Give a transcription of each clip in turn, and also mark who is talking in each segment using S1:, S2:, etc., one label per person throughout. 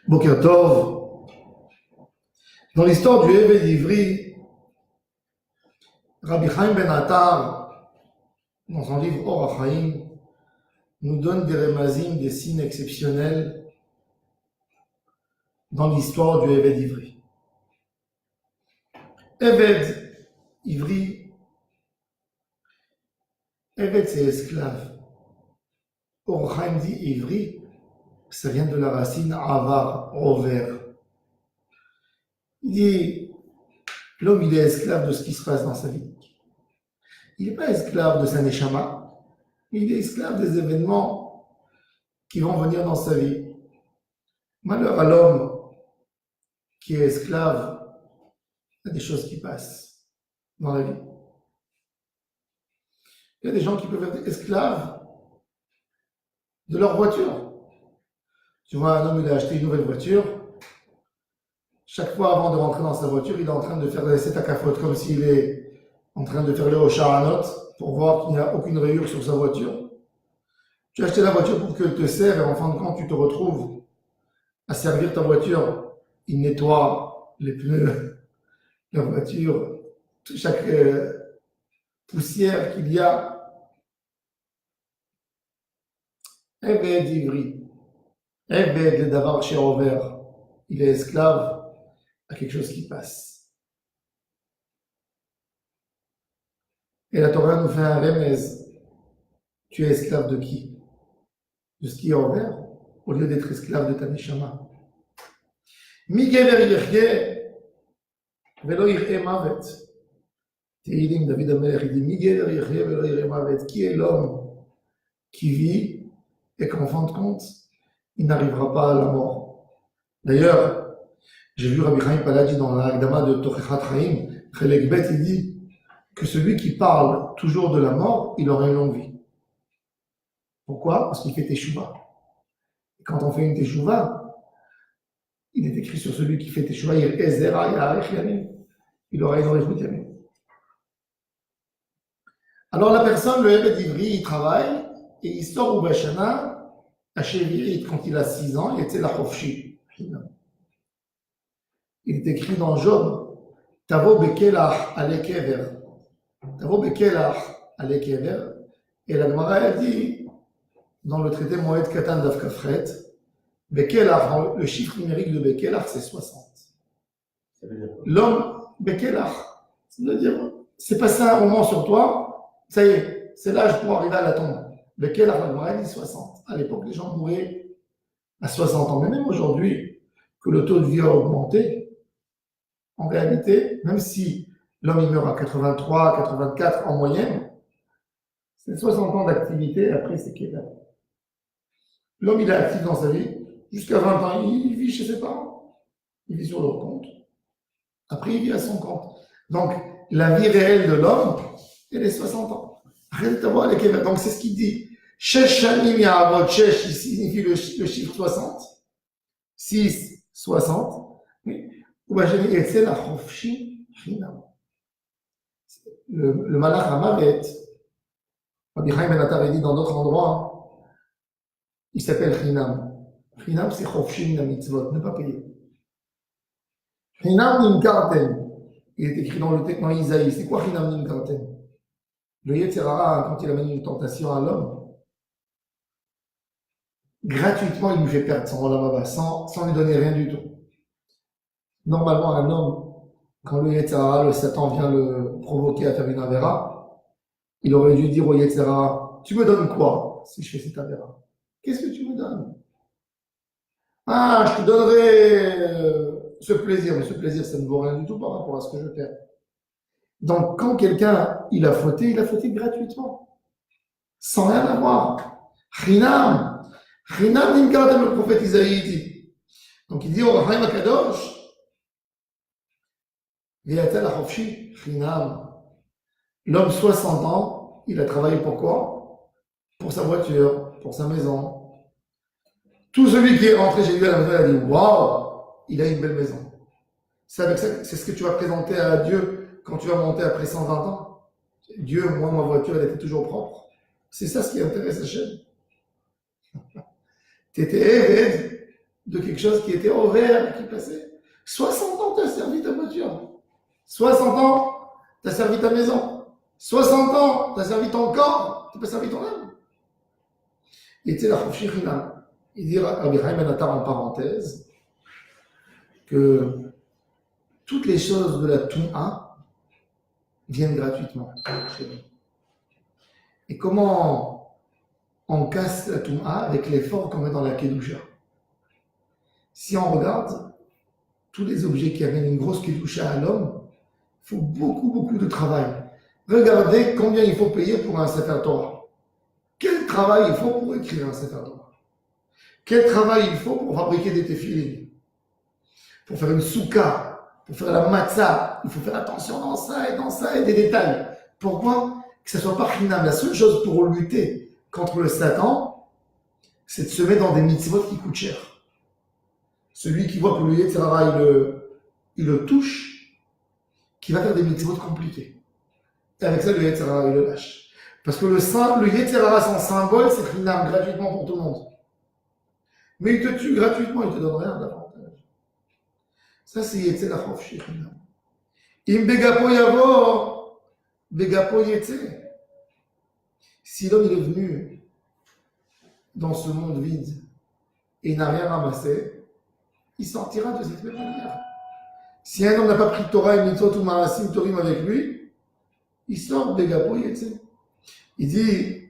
S1: Boker Tov. Dans l'histoire du Eved Ivri, Rabbi Chaim Ben Attar, dans son livre Or HaChaim, nous donne des remazim, des signes exceptionnels dans l'histoire du Eved Ivri. Eved Ivri, Eved c'est esclave. Or HaChaim dit Ivri, ça vient de la racine Avar, Over. Il dit, l'homme il est esclave de ce qui se passe dans sa vie. Il n'est pas esclave de sa neshama, il est esclave des événements qui vont venir dans sa vie. Malheur à l'homme qui est esclave, il y a des choses qui passent dans la vie. Il y a des gens qui peuvent être esclaves de leur voiture. Tu vois, un homme il a acheté une nouvelle voiture. Chaque fois avant de rentrer dans sa voiture, il est en train de faire des takafot comme s'il est en train de faire le Hoshahanot pour voir qu'il n'y a aucune rayure sur sa voiture. Tu as acheté la voiture pour qu'elle te serve et en fin de compte, tu te retrouves à servir ta voiture. Il nettoie les pneus, la voiture, chaque poussière qu'il y a. Eved Ivri, Eved le Davar Sherover, il est esclave à quelque chose qui passe. Et la Torah nous fait un remez. Tu es esclave de qui? De ce qui est envers, au lieu d'être esclave de ta neshama. Mi gever yirche, velo yirche mavet. Tehillim, David Amelech, il dit Mi gever yirche, velo yirche mavet. Qui est l'homme qui vit et qu'en fin de compte, il n'arrivera pas à la mort? D'ailleurs, j'ai vu Rabbi Chaim Paladi dans l'Agdama de Tochechat Chaim, Chelek Bet, il dit que celui qui parle toujours de la mort, il aura une longue vie. Pourquoi? Parce qu'il fait teshuva. Et quand on fait une teshuva, il est écrit sur celui qui fait teshuva, il aura une oreille yamim. Alors la personne, le Eved Ivri, il travaille et il sort au Bashana, à Shevirit, quand il a 6 ans, il était la Chofshi. Il est écrit dans Job, Tavo bekelach alekever. Tavo bekelach alekever. Et la Gemara elle dit, dans le traité Moed Katan Daf Kafret, bekelach, le chiffre numérique de bekelach, c'est 60. L'homme, bekelach, ça veut dire, c'est passé un moment sur toi, ça y est, c'est l'âge pour arriver à la tombe. Bekelach, la Gemara dit 60. À l'époque, les gens mouraient à 60 ans. Mais même aujourd'hui, que le taux de vie a augmenté, en réalité, même si l'homme il meurt à 83, 84 en moyenne, c'est 60 ans d'activité, après c'est qu'il a. L'homme il est actif dans sa vie, jusqu'à 20 ans, il vit chez ses parents, il vit sur leur compte, après il vit à son compte. Donc la vie réelle de l'homme, elle est 60 ans. Donc c'est ce qu'il dit. Shesh shanim ya'avod, shesh, il signifie le chiffre 60, 6, 60, le malach Hamavet, Rabbi Chaim Ben Attar dit dans d'autres endroits, il s'appelle Chinam. Chinam c'est Chofshim la mitzvot, ne pas payer. Chinam nimkarten, il est écrit dans le texte dans Isaïe. C'est quoi Chinam nimkarten? Le Yetzer Hara, quand il amène une tentation à l'homme, gratuitement il lui fait perdre son olam sans lui donner rien du tout. Normalement, un homme, quand le Yetzer Hara, le Satan vient le provoquer à faire une avéra, il aurait dû dire au Yetzer Hara, tu me donnes quoi si je fais cette avéra? Qu'est-ce que tu me donnes? Ah, je te donnerai ce plaisir, mais ce plaisir, ça ne vaut rien du tout par rapport à ce que je perds. Donc, quand quelqu'un, il a fauté gratuitement, sans rien avoir. Chinam, Chinam nimkartem, le prophète Isaïe dit. Donc, il dit au Rachaim Akadosh, l'homme 60 ans, il a travaillé pour quoi? Pour sa voiture, pour sa maison. Tout celui qui est rentré chez lui à la maison, il a dit waouh, il a une belle maison. C'est ce que tu vas présenter à Dieu quand tu vas monter après 120 ans. Dieu, moi, ma voiture, elle était toujours propre. C'est ça ce qui intéresse Hachem. Tu étais Eved, de quelque chose qui était ouvert, qui passait. 60 ans, tu as servi ta voiture. 60 ans, tu as servi ta maison. 60 ans, tu as servi ton corps, tu n'as pas servi ton âme. Et tu sais, la Khofshi Chinam, il dit Rabbi Chaim Ben Attar en parenthèse que toutes les choses de la Touma viennent gratuitement chez nous. Et comment on casse la Touma avec l'effort qu'on met dans la Kedusha. Si on regarde tous les objets qui amènent une grosse Kedusha à l'homme, il faut beaucoup de travail. Regardez combien il faut payer pour un Sefer Torah. Quel travail il faut pour écrire un Sefer Torah? Quel travail il faut pour fabriquer des téfilines? Pour faire une soukha, pour faire la matzah, il faut faire attention dans ça et des détails. Pourquoi? Que ça soit pas chinam. La seule chose pour lutter contre le Satan, c'est de se mettre dans des mitzvot qui coûtent cher. Celui qui voit que le Yetzer Hara, il le touche, qui va faire des mitzvot compliqués. Et avec ça, le Yetzer Hara, il le lâche. Parce que le Yetzer Hara, son symbole, c'est chinam, gratuitement pour tout le monde. Mais il te tue gratuitement, il te donne rien d'avantage. Ça, c'est Yetzer Hara chinam. Im begapo yavo, begapo yetzer. Si l'homme il est venu dans ce monde vide et il n'a rien ramassé, il sortira de cette même manière. Si un homme n'a pas pris Torah et Mitzvot ou Marasim Torim avec lui, il sort de Gapo Yetze. Il dit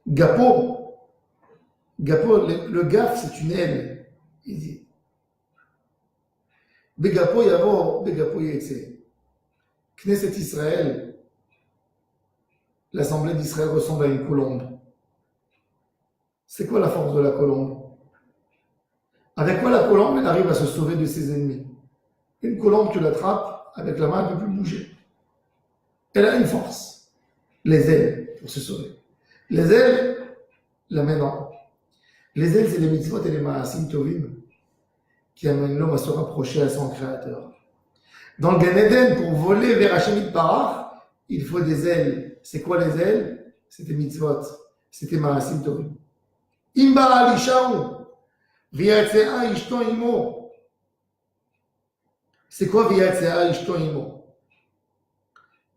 S1: Gapo, le gaf c'est une aile. Il dit Begapo Yavo, Begapo Yetze. Knesset Israël, l'Assemblée d'Israël ressemble à une colombe. C'est quoi la force de la colombe? Avec quoi la colombe, elle arrive à se sauver de ses ennemis? Une colombe, tu l'attrapes, avec la main, elle ne peut plus bouger. Elle a une force, les ailes, pour se sauver. Les ailes, la main non. Les ailes, c'est les mitzvot et les ma'asim tovim qui amènent l'homme à se rapprocher à son créateur. Dans le Gan Eden, pour voler vers Hashem Yitbarach, il faut des ailes. C'est quoi les ailes? C'était mitzvot, c'était ma'asim tovim. Imba alishaou. Viyatzea ishto imo. C'est quoi Viyatzea ishto imo?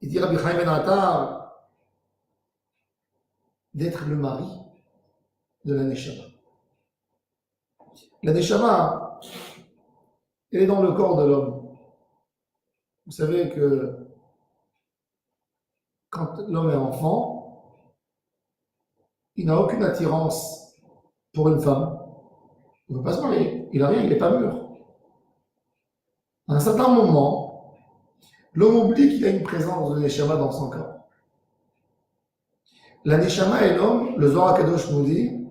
S1: Il dit Rabbi Chaim Ben Attar d'être le mari de la Neshama. La Neshama, elle est dans le corps de l'homme. Vous savez que quand l'homme est enfant, il n'a aucune attirance pour une femme. Il ne veut pas se marier. Il n'a rien, il n'est pas mûr. À un certain moment, l'homme oublie qu'il y a une présence de Neshama dans son corps. La Neshama et l'homme, le Zohar Kadosh nous dit,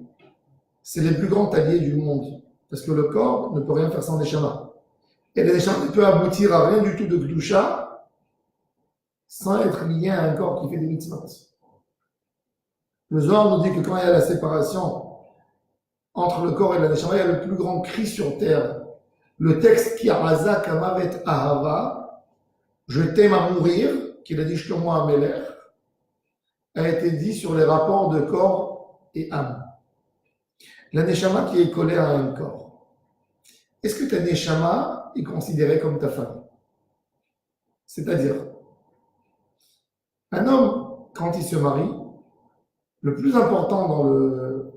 S1: c'est les plus grands alliés du monde. Parce que le corps ne peut rien faire sans Neshama. Et la Neshama ne peut aboutir à rien du tout de Kedusha sans être lié à un corps qui fait des mitzvot. Le Zohar nous dit que quand il y a la séparation entre le corps et la Neshama, il y a le plus grand cri sur terre. Le texte qui a Raza Kamavet Ahava, je t'aime à mourir, qu'il a dit Shlomo Améler, a été dit sur les rapports de corps et âme. La Neshama qui est collée à un corps. Est-ce que ta Neshama est considérée comme ta femme? C'est-à-dire, un homme, quand il se marie, le plus important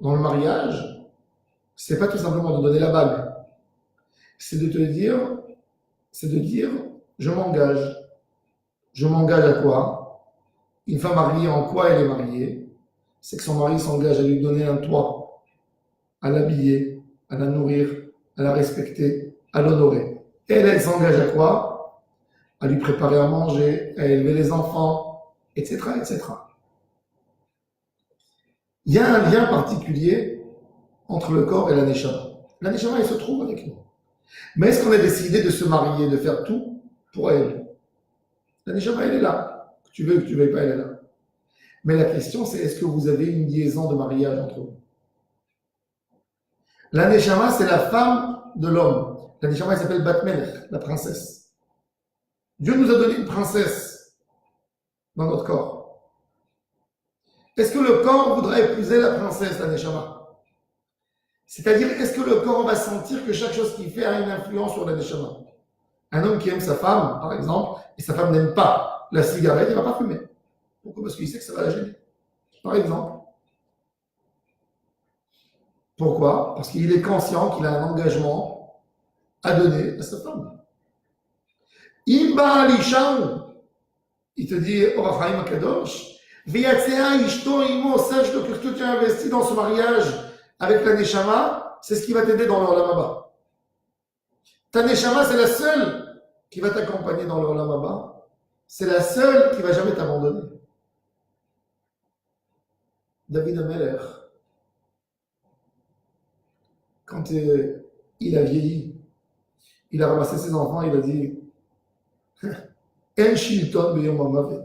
S1: dans le mariage, c'est pas tout simplement de donner la bague. C'est de dire, je m'engage. Je m'engage à quoi? Une femme mariée, en quoi elle est mariée? C'est que son mari s'engage à lui donner un toit, à l'habiller, à la nourrir, à la respecter, à l'honorer. Elle s'engage à quoi? À lui préparer à manger, à élever les enfants, etc., etc. Il y a un lien particulier entre le corps et la Neshama. La Neshama, elle se trouve avec nous. Mais est-ce qu'on a décidé de se marier, de faire tout pour elle? La Neshama, elle est là. Que tu veux, que tu veuilles pas, elle est là. Mais la question, c'est est-ce que vous avez une liaison de mariage entre vous? La Neshama, c'est la femme de l'homme. La Neshama, elle s'appelle Bat Melech, la princesse. Dieu nous a donné une princesse dans notre corps. Est-ce que le corps voudrait épouser la princesse, la Neshama? C'est-à-dire, est-ce que le corps va sentir que chaque chose qu'il fait a une influence sur la neshama? Un homme qui aime sa femme, par exemple, et sa femme n'aime pas la cigarette, il ne va pas fumer. Pourquoi? Parce qu'il sait que ça va la gêner. Par exemple. Pourquoi? Parce qu'il est conscient qu'il a un engagement à donner à sa femme. Imba Alisham, il te dit, Orachaim Akadosh, Viyatsea Ishto Imo, sache que ce que tu as investi dans ce mariage avec la Neshama, c'est ce qui va t'aider dans le Olam Haba. Ta Neshama, c'est la seule qui va t'accompagner dans le Olam Haba. C'est la seule qui va jamais t'abandonner. David Ameler, quand il a vieilli, il a ramassé ses enfants, il a dit En Shilton Beyom Hamavet.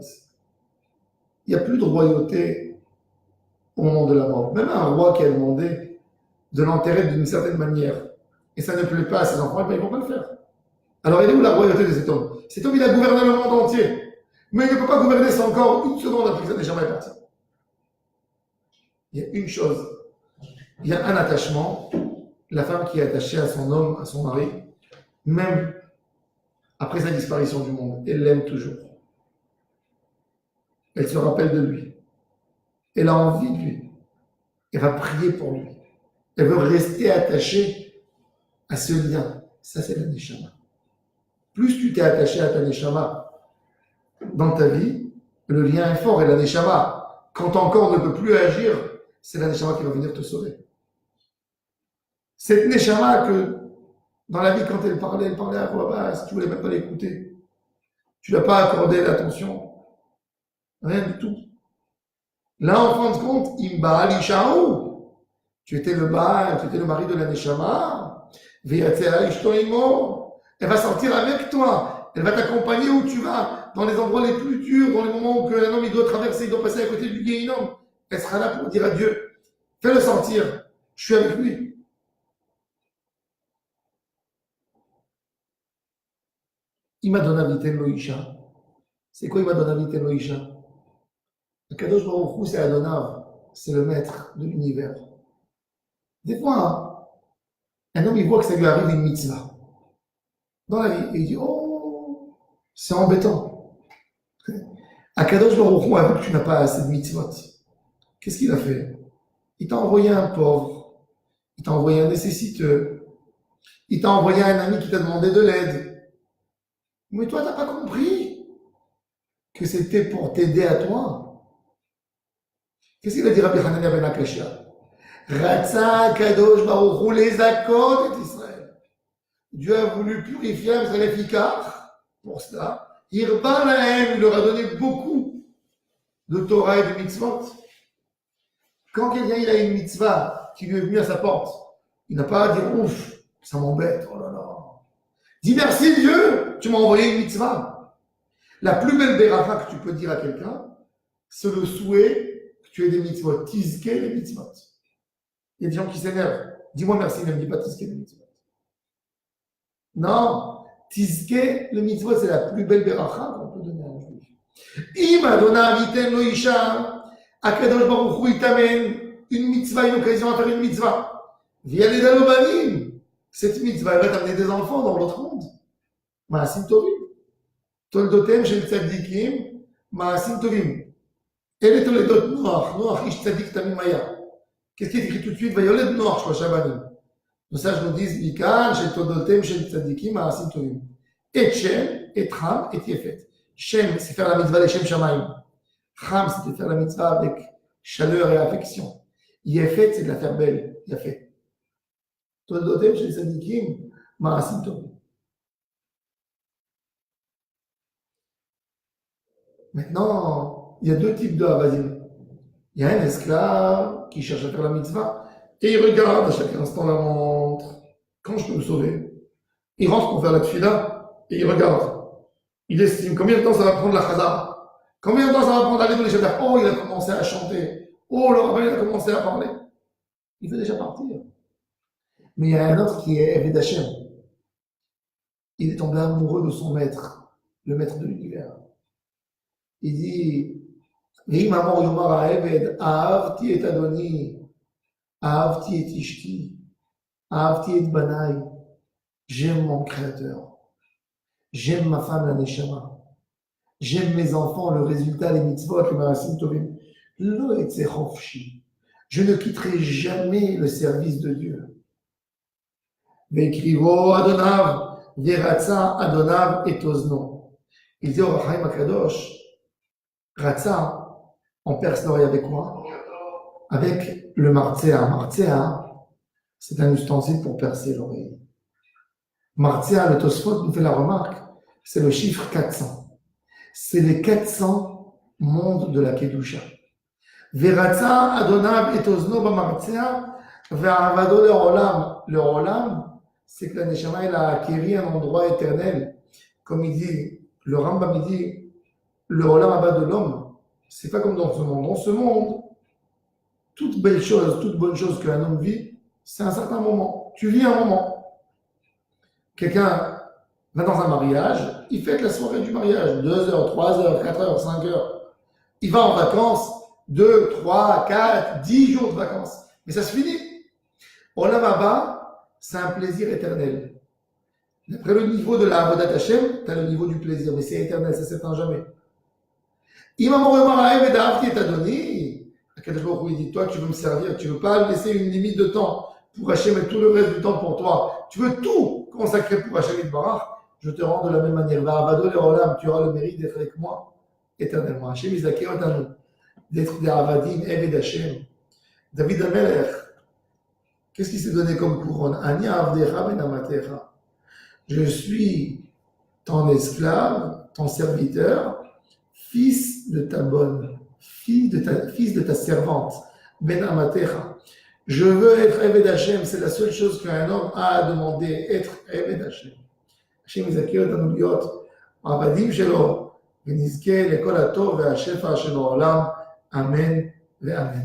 S1: Il n'y a plus de royauté au moment de la mort. Même un roi qui a demandé de l'enterrer d'une certaine manière, et ça ne plaît pas à ses enfants, ils ne vont pas le faire. Alors, il est où la royauté de cet homme? Cet homme, il a gouverné le monde entier, mais il ne peut pas gouverner son corps une seconde après que ça n'est jamais parti. Il y a une chose, il y a un attachement, la femme qui est attachée à son homme, à son mari, même après sa disparition du monde, elle l'aime toujours. Elle se rappelle de lui. Elle a envie de lui. Elle va prier pour lui. Elle veut rester attachée à ce lien. Ça, c'est la neshama. Plus tu t'es attaché à ta neshama dans ta vie, le lien est fort. Et la neshama, quand ton corps ne peut plus agir, c'est la neshama qui va venir te sauver. Cette neshama que, dans la vie, quand elle parlait à voix basse, tu voulais même pas l'écouter. Tu ne l'as pas accordé l'attention. Rien du tout. Là, en fin de compte, Imba Alishaou. Tu étais le Baal, tu étais le mari de la Neshama. Viyatsea Ishto Imo. Elle va sortir avec toi. Elle va t'accompagner où tu vas, dans les endroits les plus durs, dans les moments où un homme il doit traverser, il doit passer à côté du Guéhinom. Elle sera là pour dire à Dieu, fais-le sentir, je suis avec lui. Il m'a donné Viten Loïcha. C'est quoi il m'a donné Viten Loïcha? Le Kadosh Baruch Hu, c'est Adonav, c'est le maître de l'univers. Des fois, un homme il voit que ça lui arrive une mitzvah dans la vie, et il dit, oh, c'est embêtant. Akadosh Baruch Hu a vu que tu n'as pas assez de mitzvot. Qu'est-ce qu'il a fait? Il t'a envoyé un pauvre, il t'a envoyé un nécessiteux, il t'a envoyé un ami qui t'a demandé de l'aide. Mais toi, t'as pas compris que c'était pour t'aider à toi. Qu'est-ce qu'il a dit Rabbi Hanania ben Akashia? Ratza Kadosh Baruch Hu les accords d'Israël. Dieu a voulu purifier Israël efficace pour cela. Irba Lahem, il leur a donné beaucoup de Torah et de mitzvot. Quand quelqu'un il a une mitzvah qui lui est venue à sa porte, il n'a pas à dire ouf, ça m'embête, oh là là. Dis merci Dieu, tu m'as envoyé une mitzvah. La plus belle béracha que tu peux dire à quelqu'un, c'est le souhait que tu aies des mitzvot. Tizke les mitzvot. Il y a des gens qui s'énervent. Dis-moi merci, ne me dis pas tizke les mitzvot. Non, tizke le mitzvot, c'est la plus belle béracha qu'on peut donner à un juif. Ima donna viten lo isha, Akadosh Baruch Hu il t'amène une mitzvah, une occasion à faire une mitzvah. Via les dalobanim. Cette mitzvah, elle va t'amener des enfants dans l'autre monde. Maasim tovim. Toldotem shel tzadikim, maasim tovim. Elle est toledot Noach. Noach, ish tzadik tamim maya. Qu'est-ce qui est écrit tout de suite? Vayoled Noach, shlocha banim. Nos sages nous disent, Mikan, shel toldotem shel tzadikim, maasim tovim. Et Shem, et Ham, et Yefet. Shem, c'est faire la mitzvah les Shem Shamayim. Ham, c'est de faire la mitzvah avec chaleur et affection. Yefet, c'est de la faire belle. Yefet. Toldotem shel tzadikim, maasim tovim. Maintenant, il y a deux types de Havadim. Il y a un esclave qui cherche à faire la mitzvah et il regarde à chaque instant la montre. Quand je peux me sauver? Il rentre pour faire la tfila et il regarde. Il estime combien de temps ça va prendre la chazara. Combien de temps ça va prendre d'aller dans les chadar. Oh, il a commencé à chanter. Oh, le rabbin a commencé à parler. Il veut déjà partir. Mais il y a un autre qui est Eved Hashem. Il est tombé amoureux de son maître, le maître de l'univers. Il dit, ואם אמור יאמר העבד, אהבתי את אדוני, אהבתי את אשתי, Ahavti et banaï. J'aime mon créateur. J'aime ma femme, la neshama. J'aime mes enfants, le résultat, les mitzvot, les marasim tovim. Lo etze chofshi. Je ne quitterai jamais le service de Dieu. Ve'krivo Adonav, ve'ratza Adonav et ozno. Il dit au Rachaim Akadosh, Ratza, en perse l'oreille avec quoi? Avec le martzea. Martzea, c'est un ustensile pour percer l'oreille. Martzea, le Tosfot nous fait la remarque, c'est le chiffre 400. C'est les 400 mondes de la Kedusha. Veratza Adonav et ozno b'martzea, ve'avado le'olam. Le'olam, c'est que la Neshama, elle a acquis un endroit éternel. Comme il dit, le Rambam, il dit, le Olam Abba de l'homme, c'est pas comme dans ce monde. Dans ce monde, toute belle chose, toute bonne chose qu'un homme vit, c'est un certain moment. Tu vis un moment. Quelqu'un va dans un mariage, il fête la soirée du mariage, 2 heures, 3 heures, 4 heures, 5 heures. Il va en vacances, 2, 3, 4, 10 jours de vacances. Mais ça se finit. Olam Abba, c'est un plaisir éternel. Après le niveau de la Avodat Hashem, tu as le niveau du plaisir, mais c'est éternel, ça ne s'éteint jamais. Imam Oremar et Dahavti est adonné. À quel jour il dit, toi, tu veux me servir, tu ne veux pas laisser une limite de temps pour Hashem et tout le reste du temps pour toi. Tu veux tout consacrer pour Hashem et Barach. Je te rends de la même manière. Va'avado le'olam, tu auras le mérite d'être avec moi éternellement. Hashem Izakeh otanu, d'être des Avadim, Eved Hashem. David Amelech, qu'est-ce qu'il s'est donné comme couronne? Ani avdecha ben amatecha. Je suis ton esclave, ton serviteur, fils de ta bonne, fils de ta servante, ben amatecha. Je veux être Eved Hashem, c'est la seule chose qu'un homme a à demander, être Eved Hashem. Hashem Izakeh otanu liot avadim shelo, ונזכה לכל הטוב והשפע של העולם, אמן ואמן.